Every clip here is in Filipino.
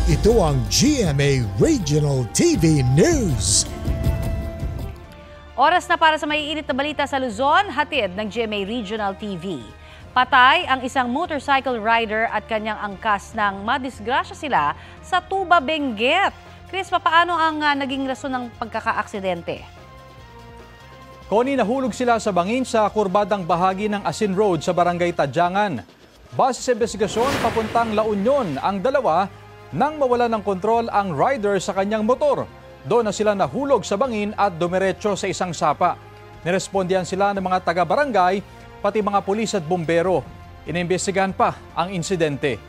Ito ang GMA Regional TV News. Oras na para sa maiinit na balita sa Luzon, hatid ng GMA Regional TV. Patay ang isang motorcycle rider at kanyang angkas nang madisgrasya sila sa Tuba, Benguet. Chris, paano ang naging rason ng pagkakaaksidente? Connie, nahulog sila sa bangin sa kurbadang bahagi ng Asin Road sa Barangay Tadyangan. Base sa investigasyon, papuntang La Union ang dalawa nang mawala ng kontrol ang rider sa kanyang motor. Doon na sila nahulog sa bangin at dumiretso sa isang sapa. Nirespondihan sila ng mga taga-barangay, pati mga pulis at bumbero. Inimbestigahan pa ang insidente.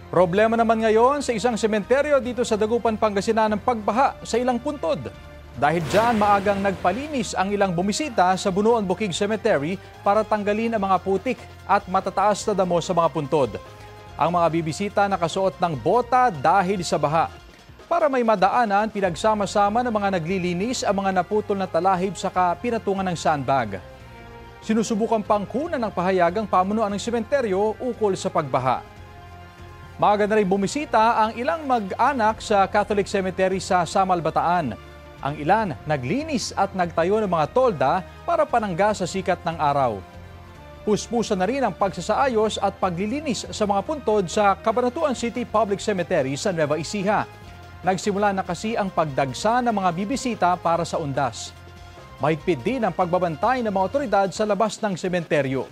Problema naman ngayon sa isang sementeryo dito sa Dagupan, Pangasinan ng pagbaha sa ilang puntod. Dahil dyan, maagang nagpalinis ang ilang bumisita sa Bunuan Bukig Cemetery para tanggalin ang mga putik at matataas na damo sa mga puntod. Ang mga bibisita nakasuot ng bota dahil sa baha. Para may madaanan, pinagsama-sama ng mga naglilinis ang mga naputol na talahib saka pinatungan ng sandbag. Sinusubukan pang kunan ng pahayagang pamunuan ng sementeryo ukol sa pagbaha. Maaga na rin bumisita ang ilang mag-anak sa Catholic Cemetery sa Samal, Bataan. Ang ilan naglinis at nagtayo ng mga tolda para panangga sa sikat ng araw. Puspusan na rin ang pagsasaayos at paglilinis sa mga puntod sa Cabanatuan City Public Cemetery sa Nueva Ecija. Nagsimula na kasi ang pagdagsa ng mga bibisita para sa undas. Mahigpit din ang pagbabantay ng mga otoridad sa labas ng sementeryo.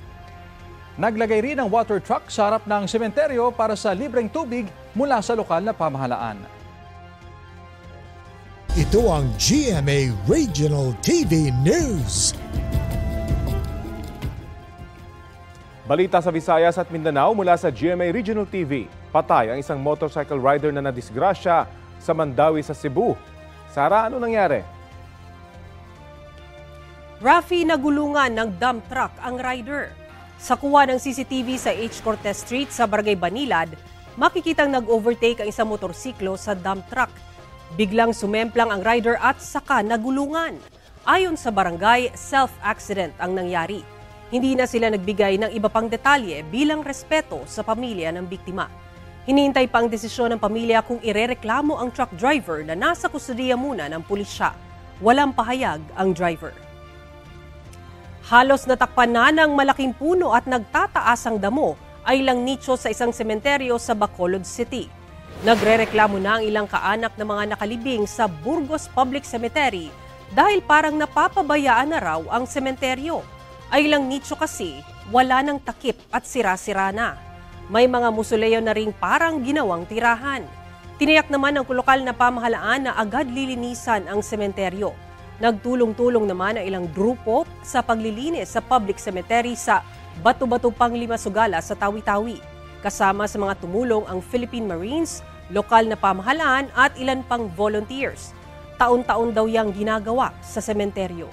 Naglagay rin ng water truck sa harap ng sementeryo para sa libreng tubig mula sa lokal na pamahalaan. Ito ang GMA Regional TV News. Balita sa Visayas at Mindanao mula sa GMA Regional TV. Patay ang isang motorcycle rider na nadisgrasya sa Mandawi sa Cebu. Sara, ano nangyari? Rafi, nagulungan ng dump truck ang rider. Sa kuha ng CCTV sa H. Cortez Street sa Barangay Banilad, makikitang nag-overtake ang isang motorsiklo sa dump truck. Biglang sumemplang ang rider at saka nagulungan. Ayon sa barangay, self-accident ang nangyari. Hindi na sila nagbigay ng iba pang detalye bilang respeto sa pamilya ng biktima. Hinihintay pa ang desisyon ng pamilya kung irereklamo ang truck driver na nasa kustudiya muna ng pulisya. Walang pahayag ang driver. Halos natakpan na ng malaking puno at nagtataas ang damo ay ilang nicho sa isang sementeryo sa Bacolod City. Nagrereklamo na ang ilang kaanak ng mga nakalibing sa Burgos Public Cemetery dahil parang napapabayaan na raw ang sementeryo. Ay ilang nicho kasi wala ng takip at sira-sira na. May mga musoleo na ring parang ginawang tirahan. Tiniyak naman ng lokal na pamahalaan na agad lilinisan ang sementeryo. Nagtulong-tulong naman ang ilang grupo sa paglilinis sa public cemetery sa Batu-Batu Panglimasugal sa Tawi-Tawi. Kasama sa mga tumulong ang Philippine Marines, lokal na pamahalaan at ilan pang volunteers. Taon-taon daw yang ginagawa sa sementeryo.